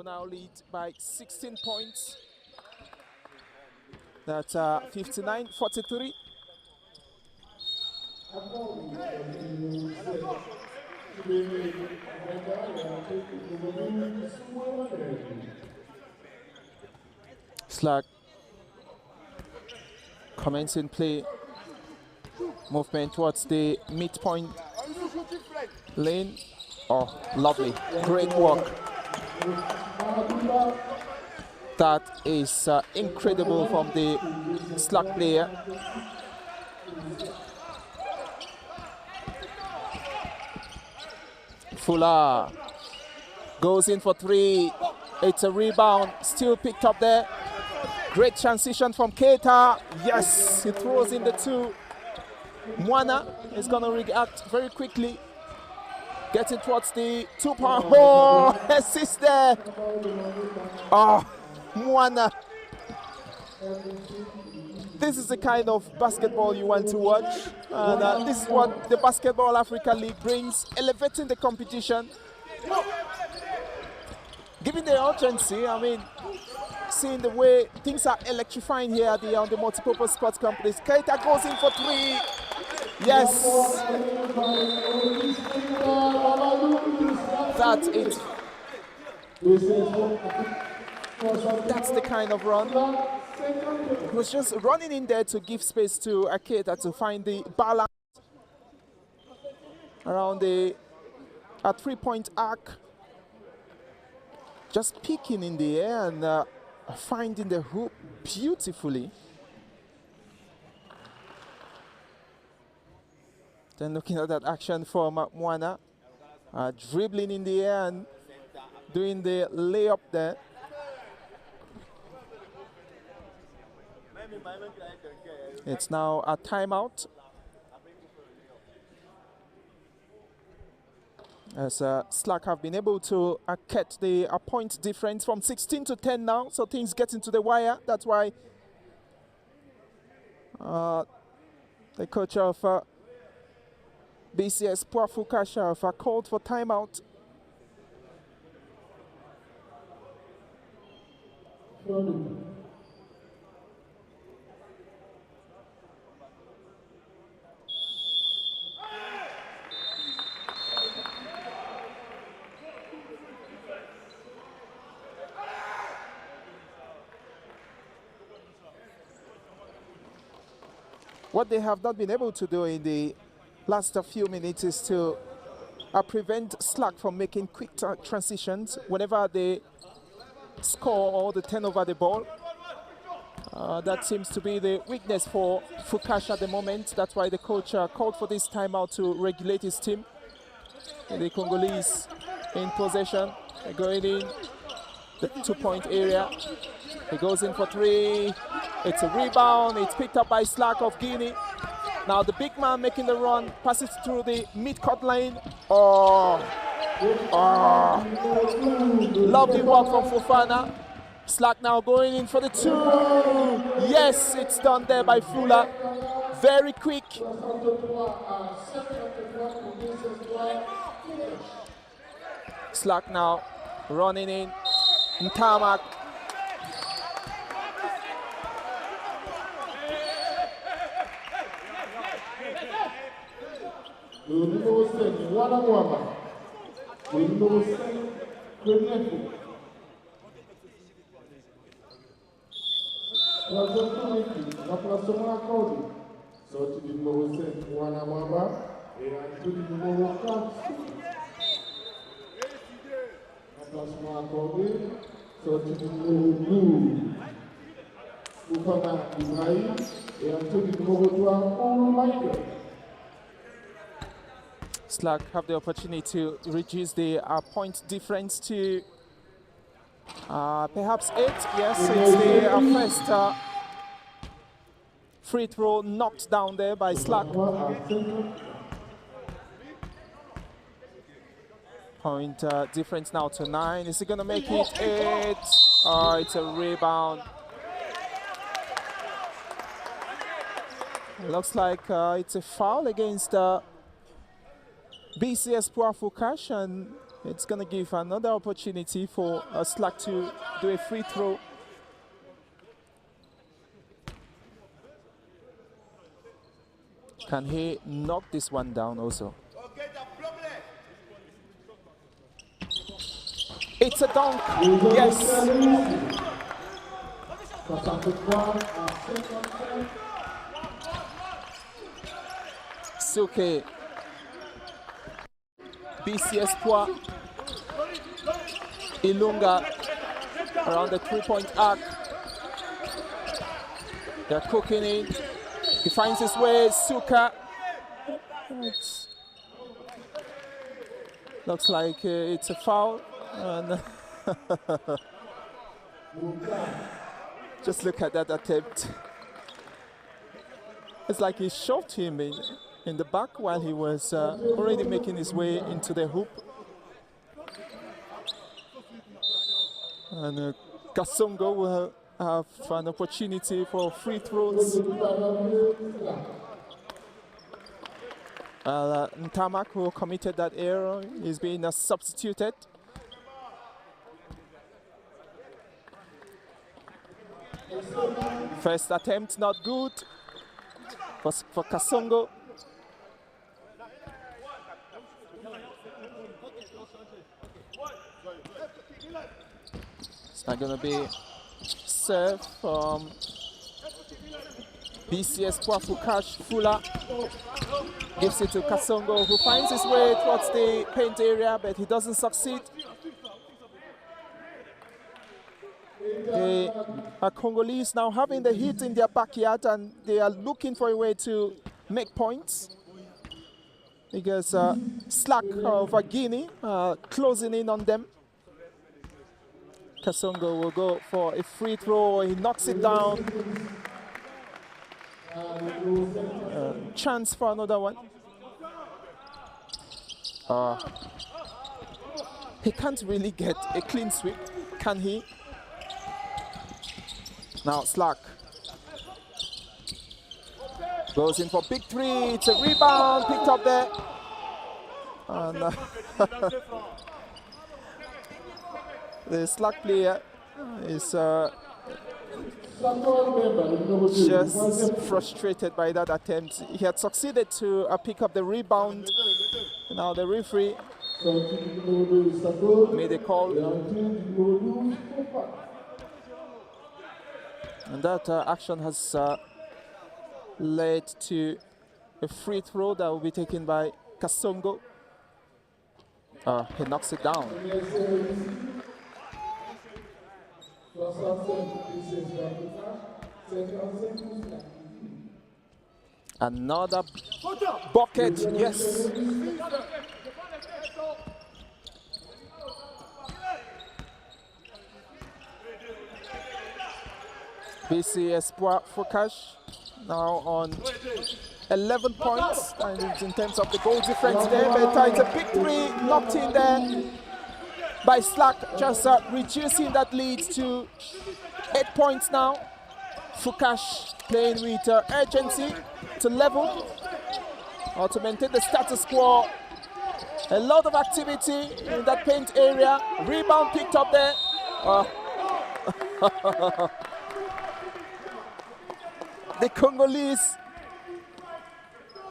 now lead by 16 points. That's 59-43. S.L.A.C commencing play. Movement towards the midpoint lane. Oh, lovely. Great work. That is incredible from the S.L.A.C player. Fuller goes in for three. It's a rebound, still picked up there. Great transition from Keita. Yes, he throws in the two. Mwana is going to react very quickly. Getting towards the 2-point. Oh, assist there. Oh, Mwana. This is the kind of basketball you want to watch. And this is what the Basketball Africa League brings, elevating the competition. Given the urgency, I mean, seeing the way things are electrifying here at the multipurpose sports complex. Keita goes in for three. Yes. That's it. That's the kind of run. He was just running in there to give space to Keita to find the balance around the three-point arc. Just peeking in the air and finding the hoop beautifully. Then looking at that action from Mwana, dribbling in the air and doing the layup there. It's now a timeout. As S.L.A.C have been able to cut the point difference from 16 to 10 now, so things get into the wire. That's why the coach of BC Espoir Fukash have called for timeout. What they have not been able to do in the last few minutes is to prevent S.L.A.C from making quick transitions whenever they score or they turn over the ball. That seems to be the weakness for Fukash at the moment. That's why the coach called for this timeout to regulate his team. And the Congolese in possession. They're going in the two-point area. He goes in for three. It's a rebound. It's picked up by S.L.A.C of Guinea. Now the big man making the run, passes through the mid-court lane. Oh, lovely work from Fofana. S.L.A.C now going in for the two. Yes, it's done there by Fuller. Very quick. S.L.A.C now running in tarmac. Le numéro 5, Wana Mwamba. Le numéro 5, Kwenefu. Troisième équipe, remplacement accordé. Sortie du numéro 5, Wana Mwamba. Et entrée du numéro 4. Remplacement accordé. Sortie du numéro 12. Fofana Ibrahim. Et entrée du numéro 3, Paul Michael. S.L.A.C have the opportunity to reduce the point difference to perhaps 8. Yes, it's the first free throw knocked down there by S.L.A.C. Point difference now to 9. Is he going to make it 8? Oh, it's a rebound. It looks like it's a foul against BC Espoir Fukash, and It's going to give another opportunity for S.L.A.C to do a free throw. Can he knock this one down also? It's a dunk. Yes. Suke. BC Espoir. Ilunga around the three-point arc. They're cooking it. He finds his way. Suka. Looks like it's a foul. And just look at that attempt. It's like he shoved him in the back while he was already making his way into the hoop. And Kasongo will have an opportunity for free throws. Ntamak, who committed that error, is being substituted. First attempt not good for Kasongo. It's not going to be served from BC Espoir Fukash. Fula gives it to Kasongo, who finds his way towards the paint area, but he doesn't succeed. They are Congolese now having the heat in their backyard, and they are looking for a way to make points, because S.L.A.C of Guinea closing in on them. Kasongo will go for a free throw. He knocks it down. Chance for another one. He can't really get a clean sweep, can he? Now S.L.A.C goes in for big three. It's a rebound picked up there. And the S.L.A.C player is just frustrated by that attempt. He had succeeded to pick up the rebound. Now the referee made a call. And that action has led to a free throw that will be taken by Kasongo. He knocks it down. Another bucket, yes. BC Espoir Fukash now on 11 points, and in terms of the goal difference there, but it's a big three knocked in there by S.L.A.C, just reducing that lead to 8 points now. Fukash playing with urgency to level or to maintain the status quo. A lot of activity in that paint area. Rebound picked up there. The Congolese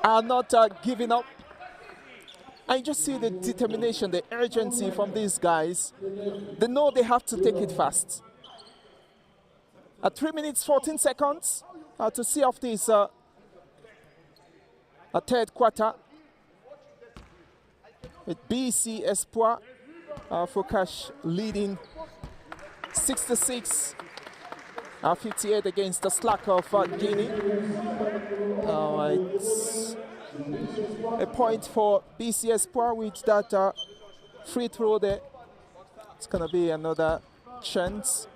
are not giving up. I just see the determination, the urgency from these guys. They know they have to take it fast. At 3 minutes 14 seconds to see off this third quarter. With BC Espoir Fukash leading 66. 58 against the S.L.A.C of Guinea. It's a point for BC Espoir with that free throw there. It's going to be another chance.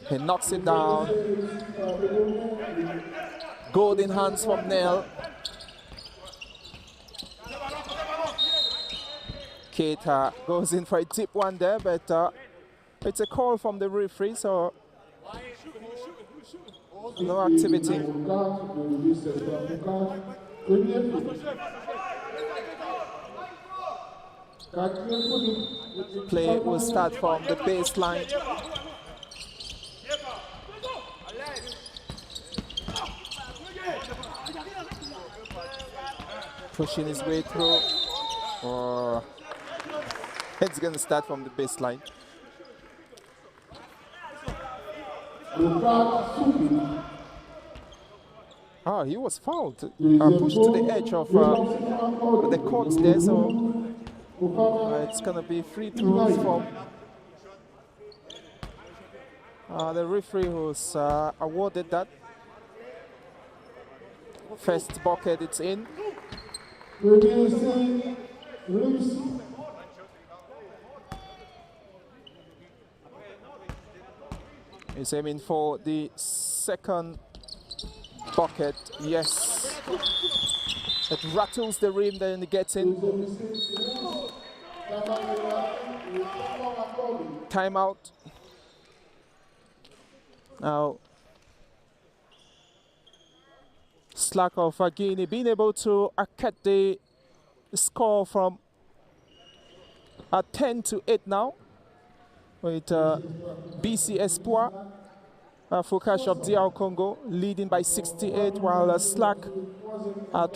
He knocks it down. Golden hands from Nel. Keita goes in for a deep one there, but it's a call from the referee, so no activity. Play will start from the baseline. Pushing his way through. It's going to start from the baseline. He was fouled. Pushed to the edge of the court there, so it's going to be free throws from the referee who's awarded that. First bucket, it's in. He's aiming for the second bucket. Yes. It rattles the rim, then it gets in. Timeout. Now, S.L.A.C of Guinea being able to cut the score from 10 to 8 now, with BC Espoir Fukash of D.R. Congo leading by 68, while S.L.A.C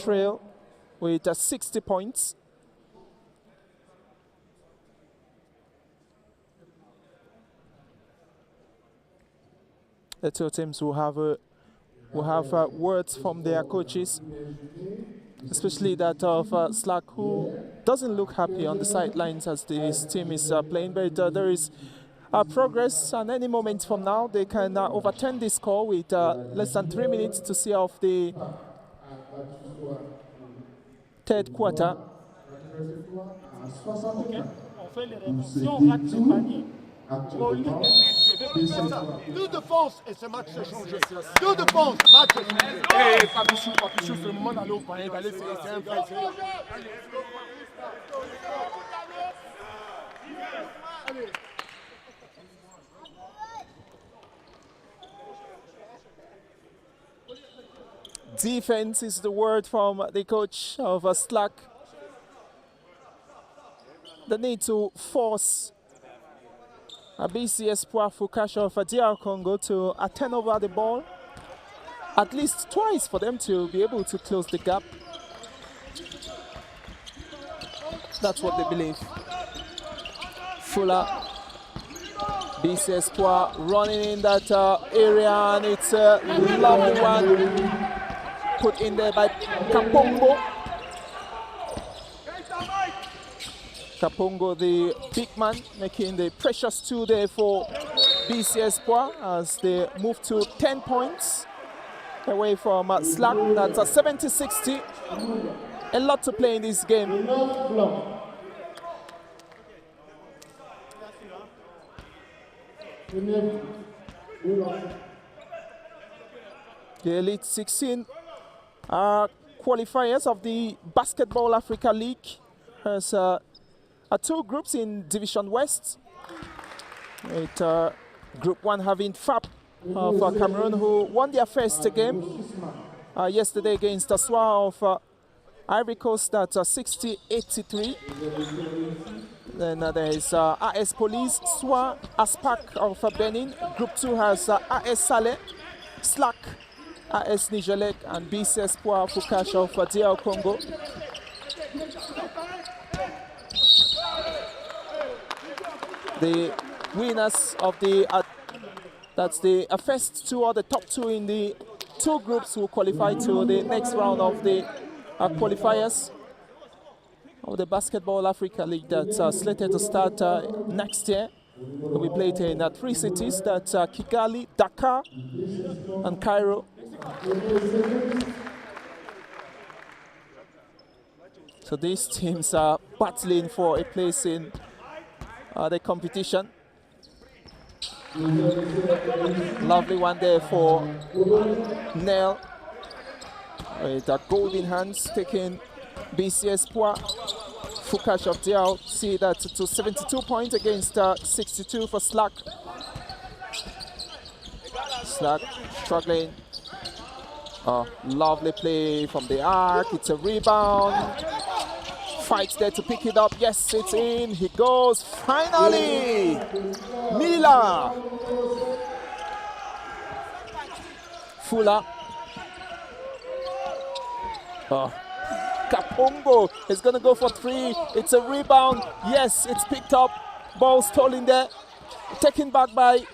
trail with 60 points. The two teams will have words from their coaches, especially that of S.L.A.C, who doesn't look happy on the sidelines as this team is playing, but there is progress, and any moment from now they can overturn this score with less than 3 minutes to see off the third quarter. Deux défenses et ce match s'est changé. Deux défenses, match s'est changé. Hey, Papichou, c'est le moment d'aller au panier, d'aller faire un vrai. Defense is the word from the coach of S.L.A.C. The need to force BC Espoir Fukash of DR Congo to turn over the ball at least twice for them to be able to close the gap. That's what they believe. Fuller, BC Espoir running in that area, and it's a lovely one put in there by Kapongo. Kapongo, the big man, making the precious two there for BC Espoir as they move to 10 points away from S.L.A.C. That's a 70-60. A lot to play in this game. The Elite 16 qualifiers of the Basketball Africa League has two groups in Division West, with Group 1 having FAB of Cameroon, who won their first game yesterday against the SWA of Ivory Coast at 60-83. Then there is AS Police, SWA, ASPAC of Benin. Group 2 has AS S.L.A., S.L.A.C, AS Nigelec, and BC Espoir Fukash of DR Congo. The winners of the that's the first two, or the top two in the two groups, will qualify to the next round of the qualifiers of the Basketball Africa League that's slated to start next year. We played in 3 cities, that's Kigali, Dakar, and Cairo. So these teams are battling for a place in the competition. Lovely one there for Nel with golden hands, taking BC Espoir Fukash of DR. See that to 72 points against 62 for S.L.A.C. S.L.A.C struggling. Lovely play from the arc. It's a rebound. Fights there to pick it up. Yes, it's in. He goes. Finally, Mila. Fuller. Oh. Kapongo is going to go for 3. It's a rebound. Yes, it's picked up. Ball stolen there. Taken back by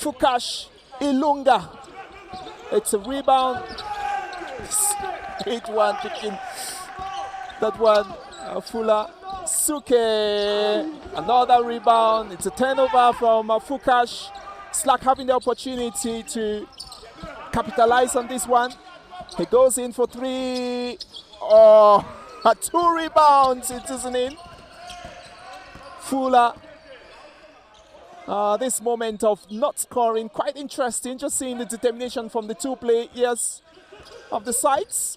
Fukash. Ilunga. It's a rebound. 8-1 picking that one. Fuller. Suke. Another rebound. It's a turnover from Fukash. S.L.A.C having the opportunity to capitalize on this one. He goes in for 3. Oh, 2 rebounds. It isn't in. Fuller. This moment of not scoring, quite interesting. Just seeing the determination from the 2 players of the sides.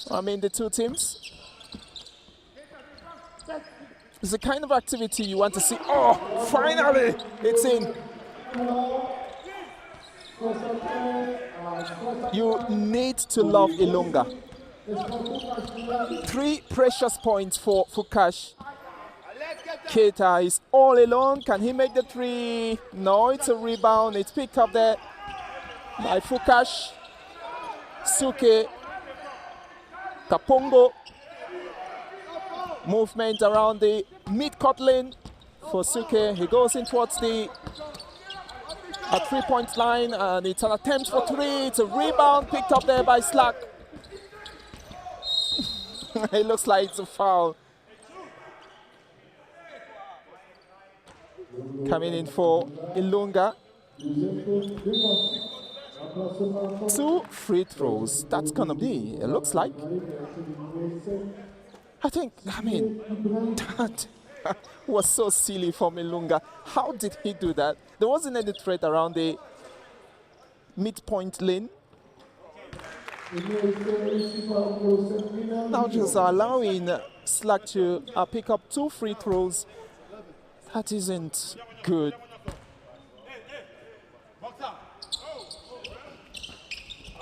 I mean, the 2 teams. It's the kind of activity you want to see. Oh, finally, it's in. You need to love Ilunga. 3 precious points for Fukash. Keita is all alone. Can he make the 3? No, it's a rebound. It's picked up there by Fukash. Suke. Kapongo. Movement around the mid-court lane for Suke. He goes in towards the 3-point line, and it's an attempt for 3. It's a rebound picked up there by S.L.A.C. It looks like it's a foul. Coming in for Ilunga. 2 free throws. That's gonna be, it looks like. I mean, that was so silly from Ilunga. How did he do that? There wasn't any threat around the midpoint lane. Now just allowing S.L.A.C to pick up 2 free throws. That isn't good.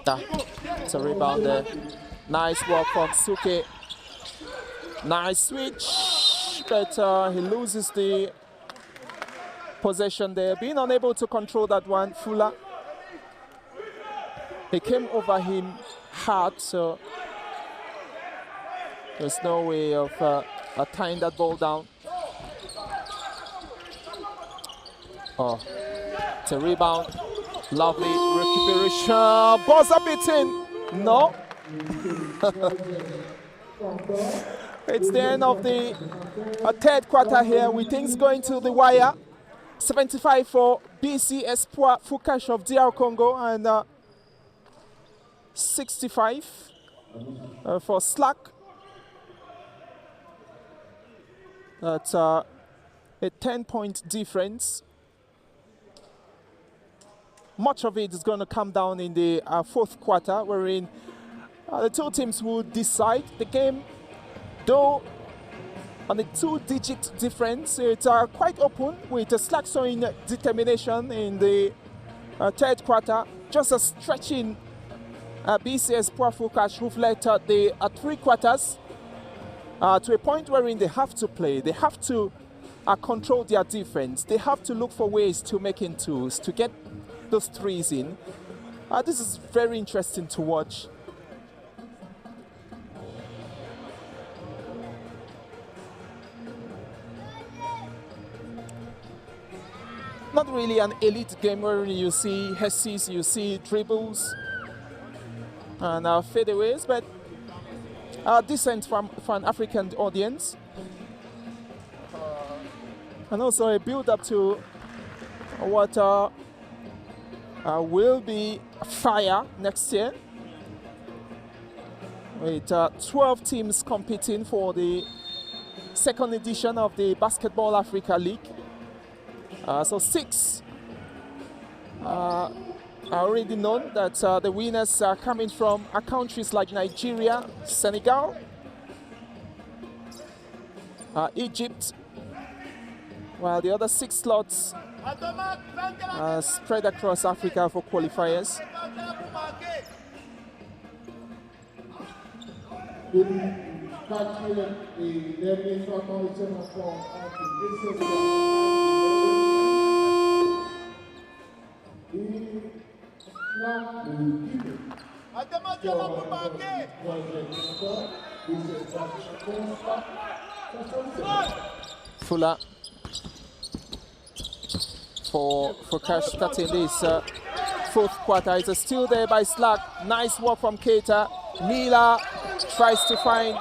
It's a rebound there. Nice work from Suke. Nice switch, but he loses the possession there. Being unable to control that one, Fuller. He came over him hard, so there's no way of tying that ball down. Oh, it's a rebound. Lovely recuperation. Buzzer beaten. No. It's the end of the 3rd quarter here, with things going to the wire. 75 for BC Espoir Fukash of DR Congo, and 65 for S.L.A.C. That's a 10-point difference. Much of it is going to come down in the 4th quarter, wherein the 2 teams will decide the game. Though on the 2-digit difference, it's quite open, with S.L.A.C showing determination in the 3rd quarter. Just a stretching BC Espoir Fukash, who've led the 3 quarters to a point wherein they have to play. They have to control their defense. They have to look for ways to make in twos, to get those 3s in. This is very interesting to watch. Not really an elite game where you see hesses, you see dribbles and fadeaways, but decent from an African audience. And also a build-up to what will be fire next year, with 12 teams competing for the 2nd edition of the Basketball Africa League. So 6 are already known, that the winners are coming from countries like Nigeria, Senegal, Egypt, while the other 6 slots are spread across Africa for qualifiers. quatrième et dernier frottement et c'est encore entre Espoir et S.L.A.C de Guinée. Fuller for Fukash starting this fourth quarter. It's still there by S.L.A.C. Nice work from Keita. Mila tries to find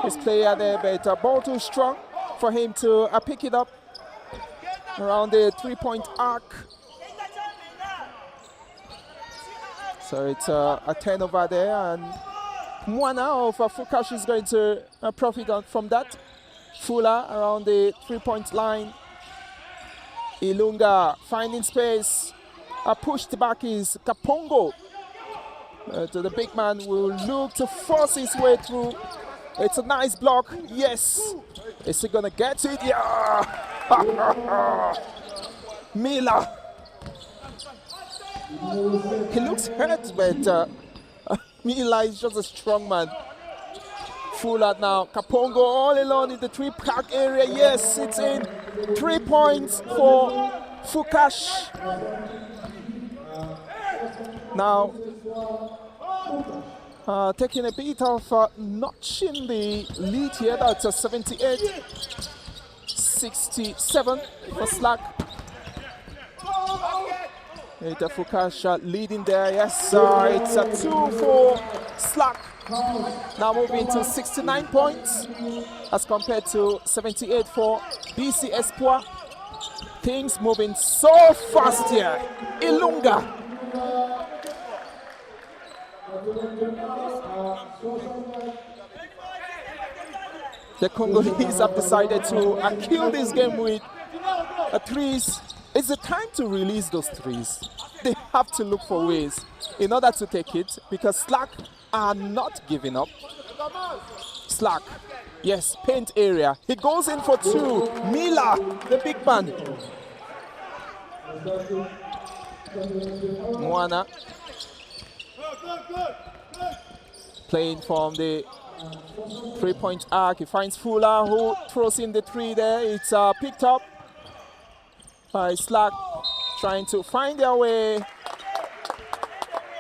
his player there, but ball too strong for him to pick it up around the three-point arc. So it's a turnover there, and Mwana of Fukash is going to profit from that. Fuller around the three-point line. Ilunga finding space. Pushed back is Kapongo. To the big man will look to force his way through. It's a nice block. Yes. Is he gonna get it? Yeah. Mila. He looks hurt, but Mila is just a strong man. Fuller now. Kapongo all alone in the three-pack area. Yes, it's in. 3 points for Fukash. Now, taking a bit of notching the lead here. That's a 78-67 for S.L.A.C. Fukash leading there. Yes, it's a 2 for S.L.A.C. Now moving to 69 points as compared to 78 for BC Espoir. Things moving so fast here. Ilunga. The Congolese have decided to kill this game with threes. It's the time to release those threes. They have to look for ways in order to take it, because S.L.A.C are not giving up. S.L.A.C, yes, paint area. He goes in for 2. Mila, the big man. Mwana playing from the three-point arc. He finds Fuller, who throws in the 3 there. It's picked up by S.L.A.C, trying to find their way.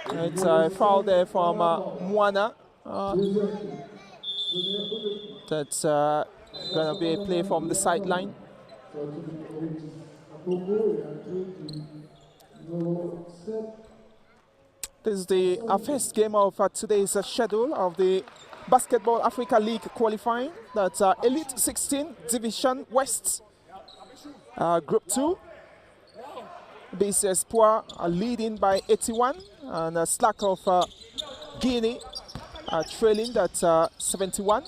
It's a foul there from Mwana. That's going to be a play from the sideline. This is the first game of today's schedule of the Basketball Africa League qualifying. That's Elite 16 Division West, Group 2. BC Espoir are leading by 81, and S.L.A.C of Guinea trailing, that's 71.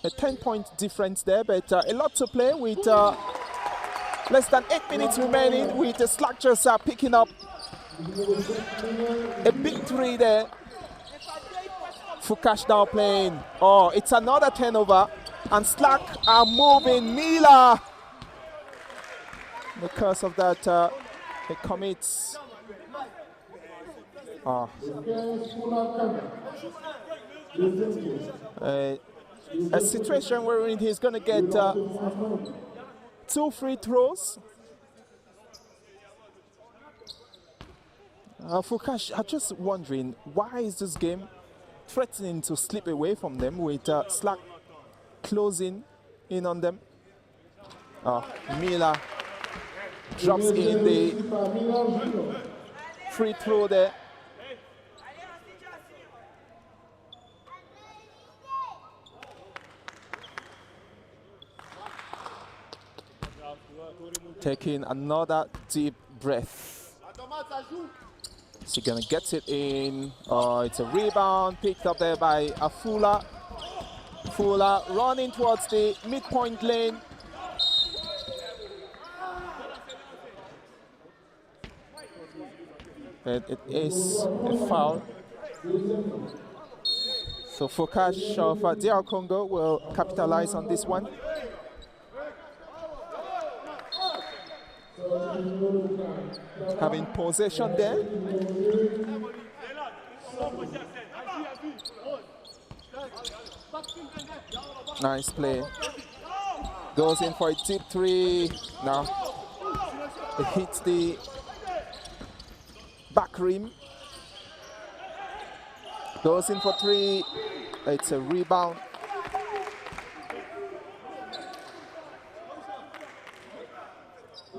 A 10-point difference there, but a lot to play with less than 8 minutes remaining, with S.L.A.C just picking up a big 3 there. Fukash now playing. Oh, it's another turnover, and S.L.A.C are moving. Mila. Because of that, he commits. A situation wherein he's going to get 2 free throws. Fukash, I'm just wondering, why is this game threatening to slip away from them with S.L.A.C closing in on them? Mila drops in the free throw there. Taking another deep breath. Is he gonna get it in? It's a rebound picked up there by Fuller. Fuller running towards the midpoint lane. But it is a foul. So Fukash of DR Congo will capitalize on this one. Having possession there. Nice play. Goes in for a deep three. Now it hits the back rim. Goes in for three. It's a rebound.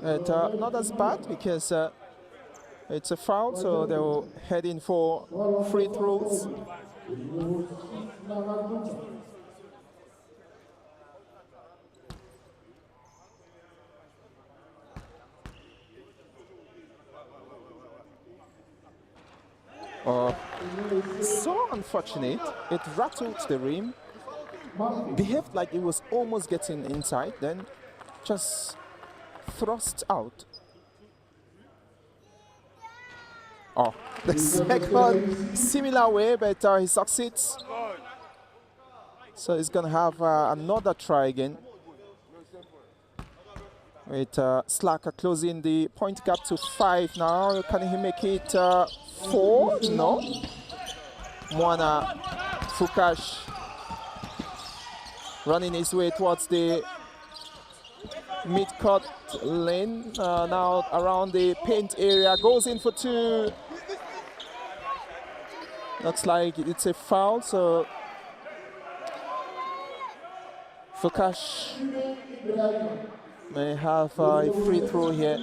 And not as bad because it's a foul, so they'll head in for free throws. So unfortunate, it rattled the rim, behaved like it was almost getting inside, then just thrust out. Oh, the second similar way, but he succeeds. So he's gonna have another try again. With S.L.A.C closing the point gap to 5 now. Can he make it 4? No. Fukash running his way towards the mid-court lane. Now around the paint area. Goes in for 2. Looks like it's a foul, so Fukash may have a free throw here.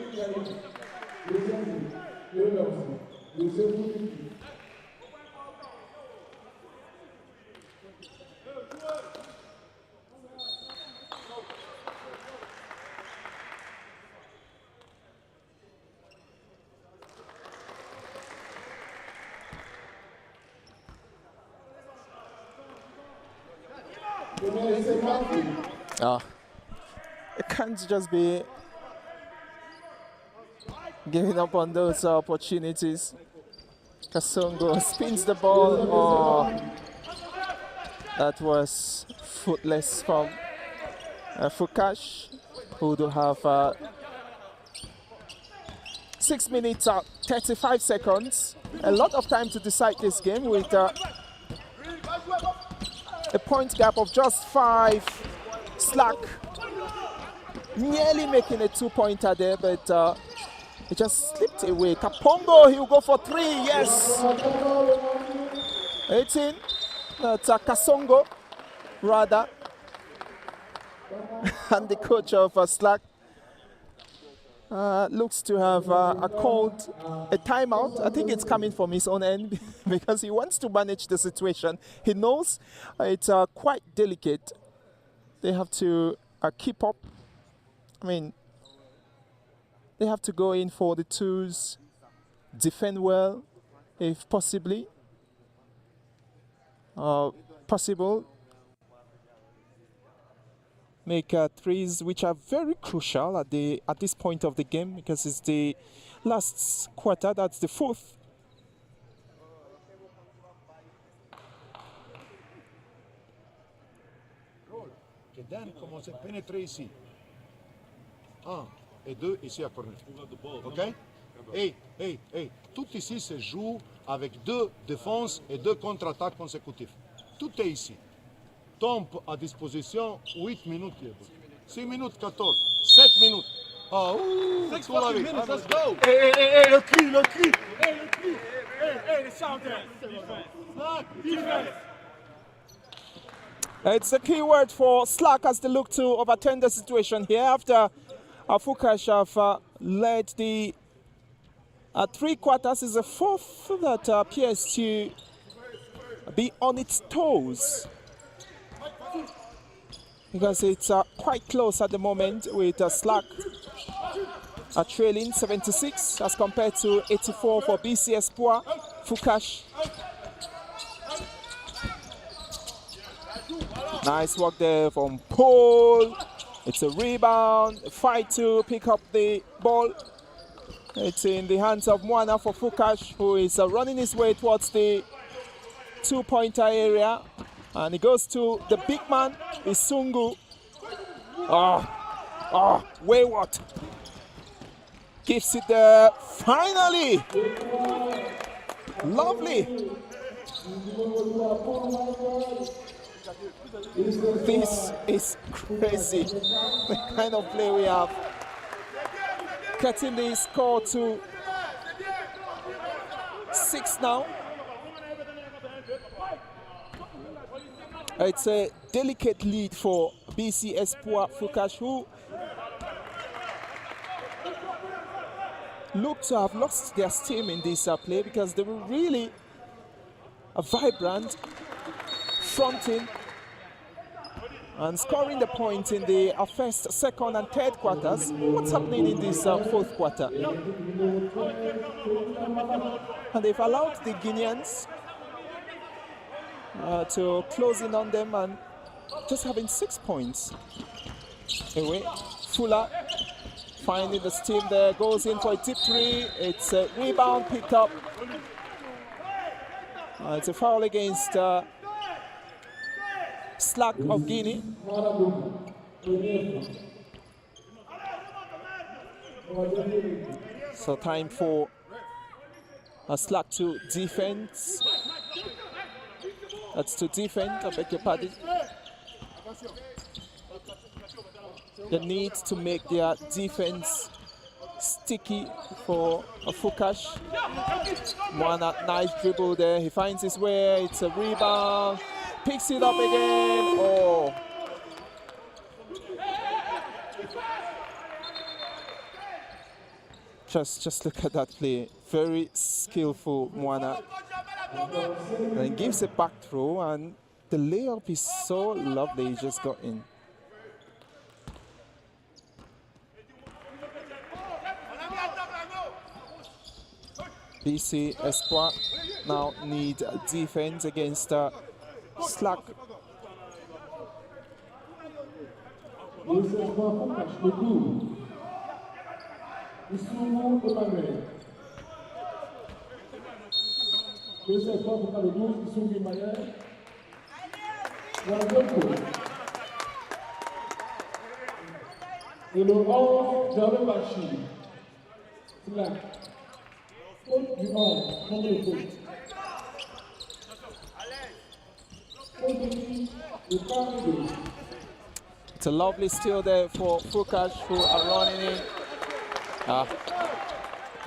It can't just be giving up on those opportunities. Kasongo spins the ball. Oh, that was footless from Fukash, who do have 6 minutes 35 seconds. A lot of time to decide this game with a point gap of just 5. S.L.A.C nearly making a 2-pointer there, but it just slipped away. Kapongo, he'll go for 3, yes! 18, that's Kasongo, rather. And the coach of S.L.A.C looks to have called a timeout. I think it's coming from his own end because he wants to manage the situation. He knows it's quite delicate. They have to keep up. I mean, they have to go in for the 2s, defend well, if possible, make 3s, which are very crucial at this point of the game because it's the last quarter. That's the 4th. Dan commence à pénétrer ici. 1 et 2 ici à corner. OK? Hey. Tout ici se joue avec 2 défenses et 2 contre-attaques consécutifs. Tout est ici. Tombe à disposition 8 minutes. 6 minutes 14. 7 minutes. Ah, ouh, 6 minutes, let's go. Hey, le cri. Hey, the sound there. Defense. It's the key word for S.L.A.C as they look to overturn the situation here after Fukash have led the 3 quarters. Is the 4th that appears to be on its toes because it's quite close at the moment with S.L.A.C trailing 76 as compared to 84 for BC Espoir Fukash. Nice work there from Paul. It's a rebound. Fight to pick up the ball. It's in the hands of Mwana for Fukash, who is running his way towards the 2-pointer area. And he goes to the big man, Isungu. Wayward. Gives it there. Finally. Lovely. This is crazy, the kind of play we have. Cutting the score to 6 now. It's a delicate lead for BC Espoir Fukash, who look to have lost their steam in this play because they were really vibrant, fronting and scoring the point in the first, second and third quarters. What's happening in this fourth quarter? And they've allowed the Guineans to close in on them and just having 6 points. Anyway, Fuller finding the steam there, goes in for a deep three. It's a rebound picked up. It's a foul against S.L.A.C of Guinea. So time for S.L.A.C to defense. That's to defend, I beg your pardon. They need to make their defense sticky for Fukash. One nice dribble there. He finds his way. It's a rebound. Picks it up again. Oh. Just look at that play. Very skillful, Mwana. And gives a back throw, and the layup is so lovely. He just got in. BC Espoir now need defense against S.L.A.C. Et le 11, Javel Bachir. Là. Faute du 11, combien de fautes? Faute de 2. It's a lovely steal there for Fukash, who are running in.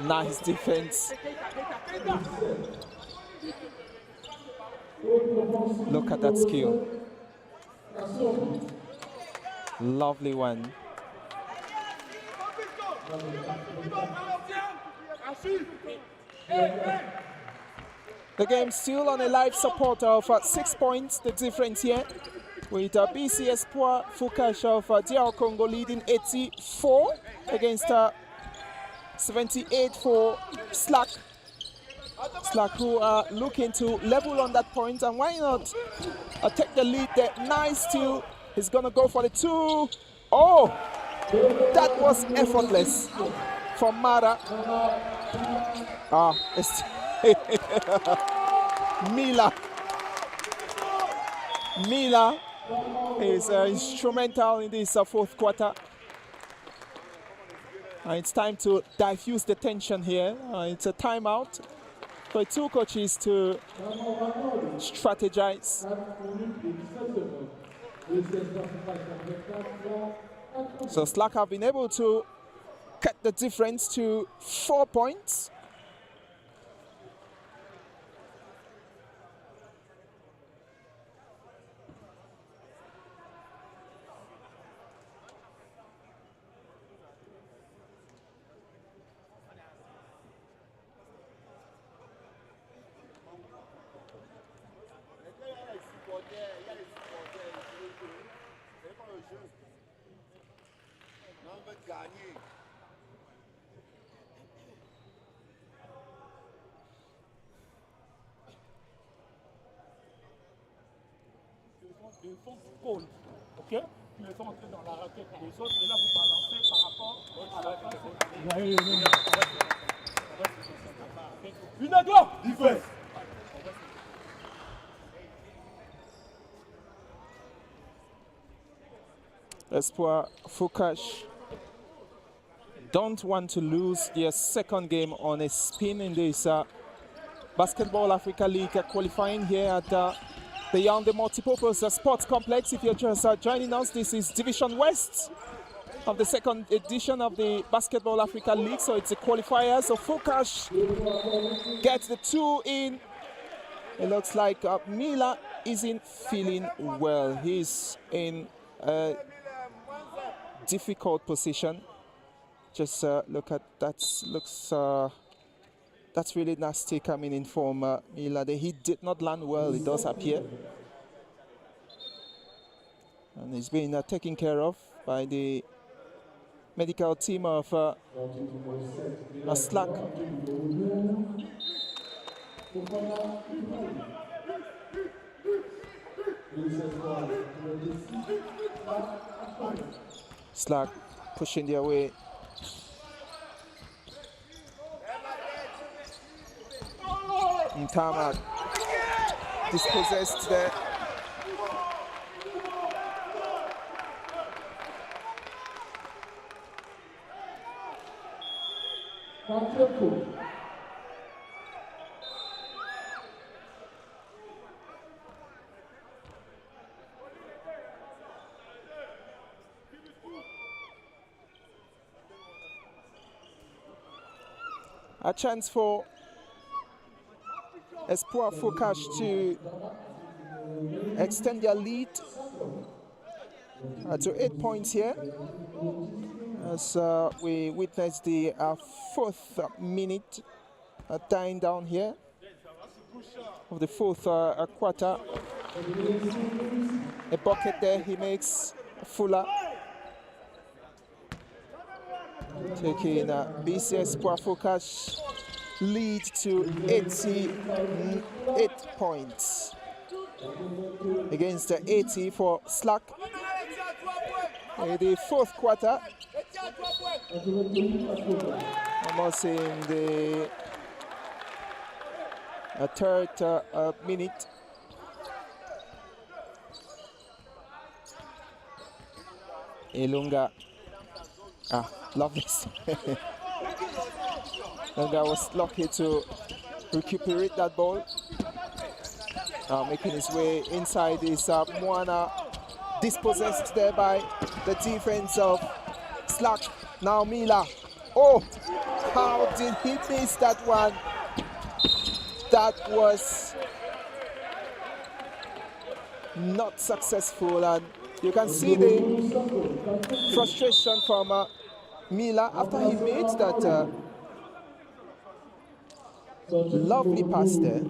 Nice defense. Look at that skill. Lovely one. The game still on a live support of 6 points, the difference here, with BC Espoir Fukash of DR Congo leading 84 against 78 for S.L.A.C. S.L.A.C who are looking to level on that point, and why not take the lead there. Nice steal. He's gonna go for the 2. Oh, that was effortless from Mara. It's Mila is instrumental in this fourth quarter. It's time to diffuse the tension here. It's a timeout for the two coaches to strategize. So S.L.A.C have been able to cut the difference to 4 points. Ils font pôle, ok? Ils les font entrer dans la raquette des autres et là vous balancez par rapport à la face. Une à deux! Defense! Espoir Fukash don't want to lose their second game on a spin in this Basketball Africa League qualifying here at the beyond the multipurpose sports complex. If you're just joining us, this is Division West of the second edition of the Basketball Africa League. So it's a qualifier. So Fukash gets the 2 in. It looks like Mila isn't feeling well. He's in a difficult position. Just look at that. Looks that's really nasty coming in from Mila. The hit did not land well, it does appear. And he's being taken care of by the medical team of S.L.A.C. S.L.A.C. pushing their way. Ntamak dispossessed there. A chance for Espoir Fukash to extend their lead to 8 points here, as we witness the 4th minute dying down here of the 4th quarter. A bucket there he makes, Fuller, taking BC Espoir Fukash lead to 88 points against 80 for S.L.A.C. The 4th quarter, almost in the 3rd minute. Ilunga, lovely. Ilunga was lucky to recuperate that ball. Making his way inside is Mwana, dispossessed there by the defense of S.L.A.C. Now Mila. Oh, how did he miss that one? That was not successful, and you can see the frustration from Mila after he made that lovely pass there.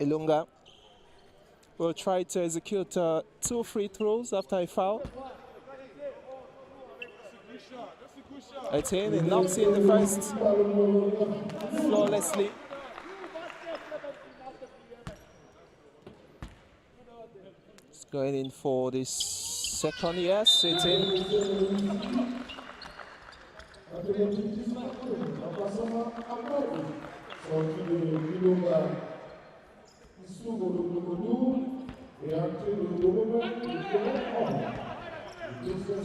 Ilunga will try to execute 2 free throws after a foul. It's in, and knocks in the first flawlessly. It's going in for this second, yes, it's in.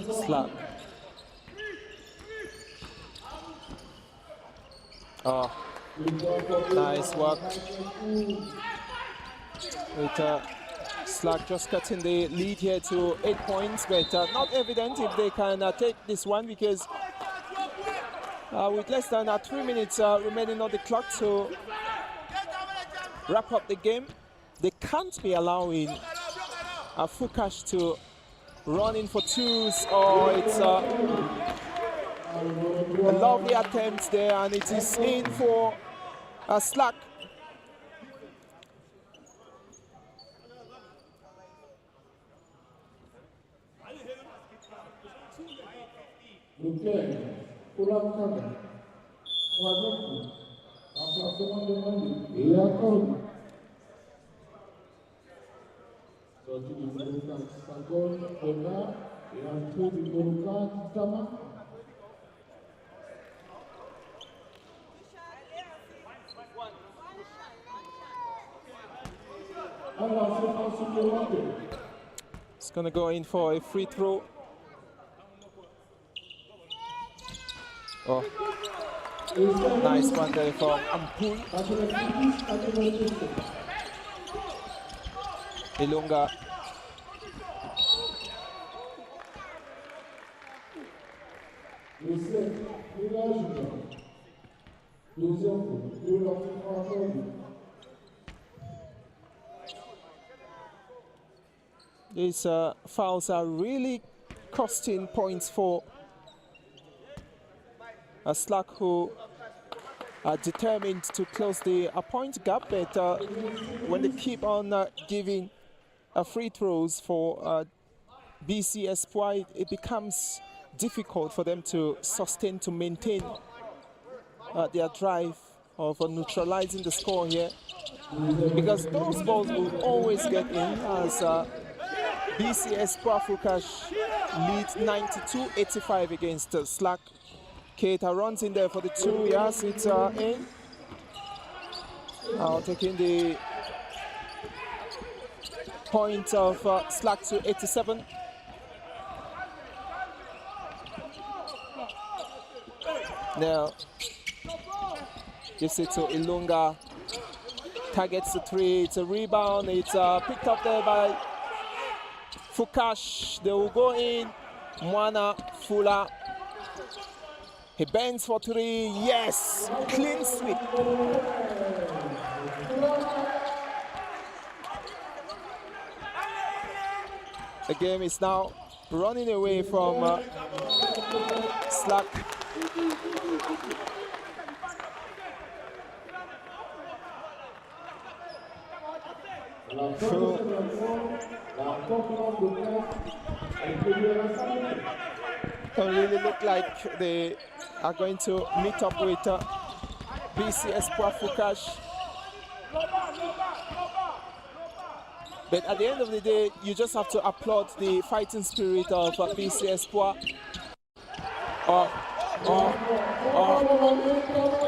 S.L.A.C. Oh, nice work. With S.L.A.C. just cutting the lead here to 8 points, but not evident if they can take this one, because with less than 3 minutes remaining on the clock to wrap up the game, they can't be allowing Fukash to run in for twos. Oh, it's a lovely attempt there, and it is in for S.L.A.C. It's going to go in for a free throw. Oh, nice one there from Ampul. Ilunga. These fouls are really costing points for S.L.A.C, who are determined to close the point gap, but when they keep on giving free throws for BC Espoir, it becomes difficult for them to sustain, to maintain their drive of neutralizing the score here, because those balls will always get in as BC Espoir Fukash leads 92-85 against S.L.A.C. Keita runs in there for the 2 yards. It's in. Now taking the point of S.L.A.C to 87. Now gives it to Ilunga. Targets the 3. It's a rebound. It's picked up there by Fukash. They will go in. Mwana Fula. He bends for 3. Yes! Clean sweep. The game is now running away from S.L.A.C. Don't really look like they are going to meet up with BC Espoir Fukash. But at the end of the day, you just have to applaud the fighting spirit of BC Espoir.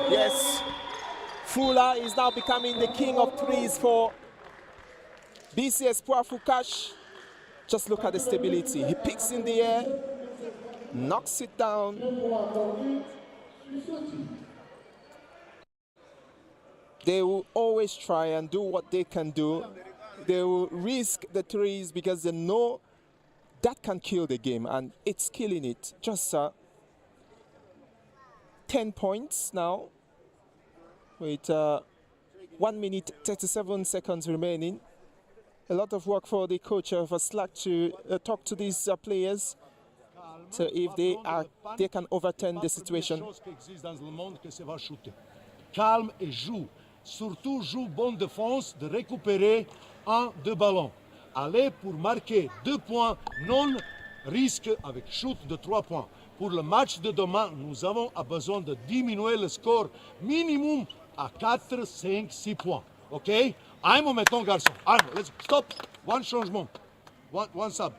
Yes. Fula is now becoming the king of threes for BC Espoir Fukash. Just look at the stability. He picks in the air, knocks it down. They will always try and do what they can do. They will risk the threes because they know that can kill the game, and it's killing it. Just 10 points now with 1 minute 37 seconds remaining. A lot of work for the coach of S.L.A.C to talk to these players, so if they can overturn the situation. Calme et joue. Surtout joue bonne défense de récupérer 1-2 ballons. Allez pour marquer 2 points, non risque avec shoot de 3 points. Pour le match de demain, nous avons besoin de diminuer le score minimum à 4, 5, 6 points. OK? Un moment, garçon. Let's stop. One changement. One sub.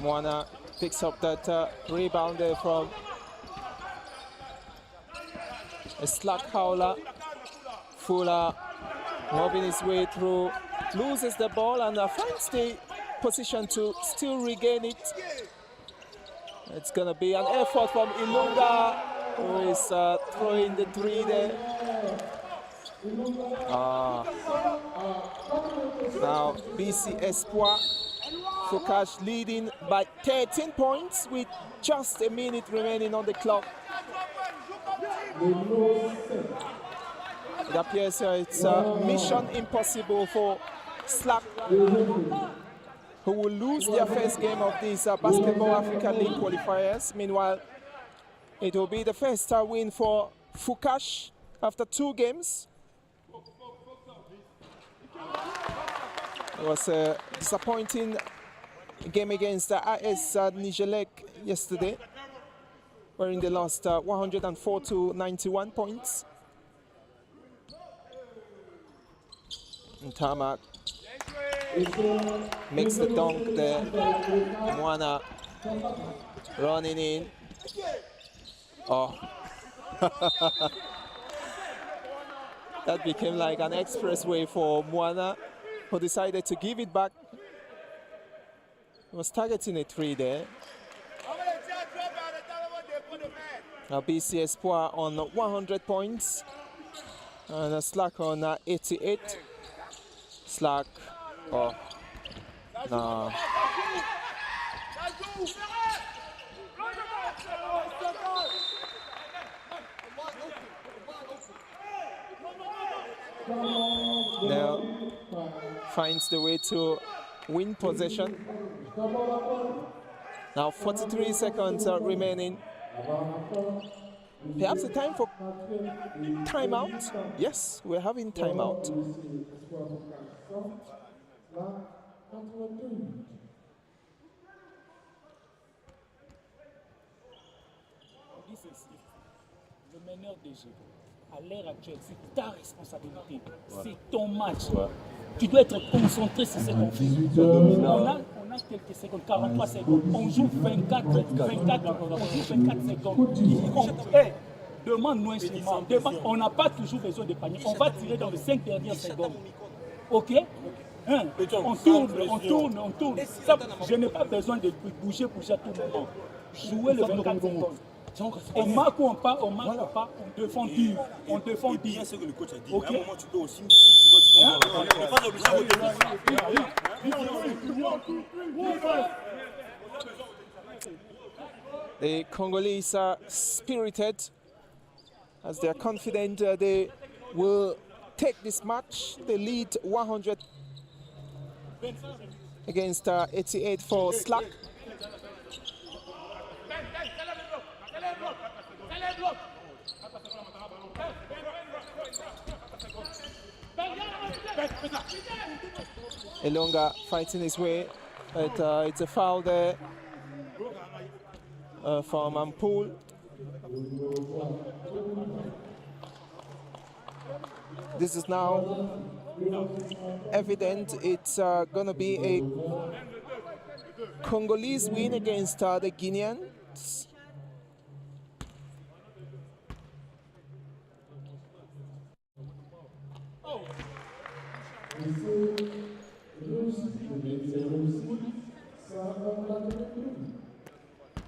Mwana picks up that rebound there from S.L.A.C howler. Fula moving his way through, loses the ball and finds the position to still regain it. It's going to be an effort from Ilunga, who is throwing the 3 there. Now BC Espoir Fukash leading by 13 points with just a minute remaining on the clock. It appears it's mission impossible for S.L.A.C, who will lose their first game of these Basketball Africa League qualifiers. Meanwhile, it will be the first win for Fukash after 2 games. It was a disappointing game against AS Nijelek yesterday, wherein they lost 104 to 91 points. And Tarmac makes the dunk there. Moana running in. Oh. That became like an expressway for Moana, who decided to give it back. He was targeting a three there. Now BC Espoir on 100 points and S.L.A.C on 88. S.L.A.C. Oh, no. Now finds the way to win possession. Now 43 seconds remaining. Perhaps a time for timeout? Yes, we're having timeout. Le meneur des jeux, à l'heure actuelle, c'est ta responsabilité. C'est ton match. Tu dois être concentré sur ce qu'on fait. On a quelques secondes, 43 secondes. On joue 24 secondes. Hey, demande-nous un instrument. On n'a pas toujours besoin de panier. On va tirer dans les 5 dernières secondes. OK? Hein? On tourne. Ça, je n'ai pas besoin de bouger à tout moment. Jouer le 24 secondes. On marque ou on part, on défend dur. On défend dur. C'est ce que le coach a dit. OK? À un moment, tu peux aussi. The Congolese are spirited as they are confident they will take this match. They lead 100 against 88 for S.L.A.C. Elonga fighting his way, but it's a foul there from Ampoule. This is now evident it's going to be a Congolese win against the Guineans. Le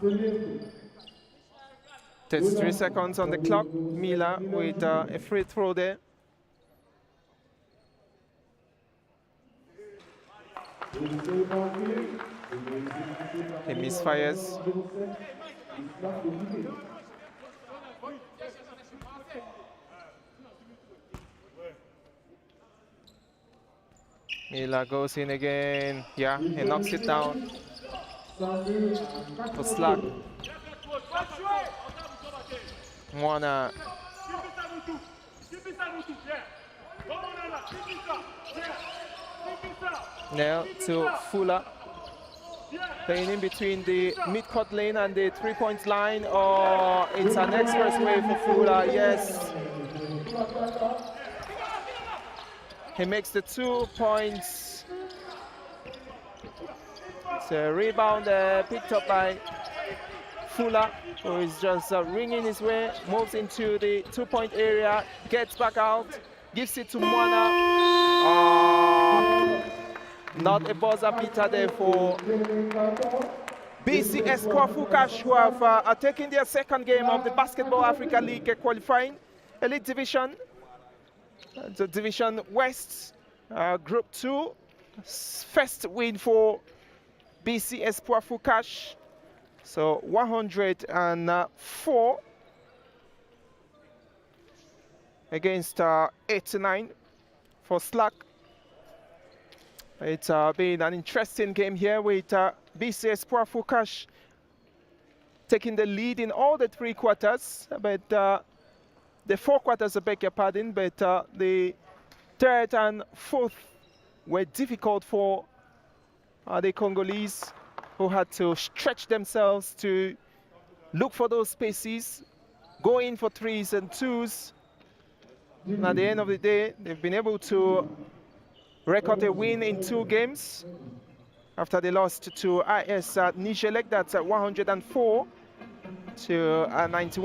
17. 33 seconds on the clock. Mila with a free throw there. He misfires. Mila goes in again. Yeah, he knocks it down for S.L.A.C. Moana. Now to Fula. Playing in between the mid-court lane and the three-point line. Oh, it's an expressway for Fula, yes. He makes the 2 points. It's a rebound picked up by Fula, who is just ringing his way, moves into the 2-point area, gets back out, gives it to Moana. Not a buzzer beater there for BC Espoir Fukash, who have taken their second game of the Basketball Africa League qualifying Elite Division, the Division West, Group 2. First win for BC Espoir Fukash. So 104 against 89 for S.L.A.C. It's been an interesting game here with BC Espoir Fukash taking the lead in all the 3 quarters, but the 4 quarters, I beg your pardon, but the 3rd and 4th were difficult for the Congolese, who had to stretch themselves to look for those spaces, go in for 3s and 2s. And at the end of the day, they've been able to record a win in 2 games after they lost to IS Nigelec. That's at 104 to 91.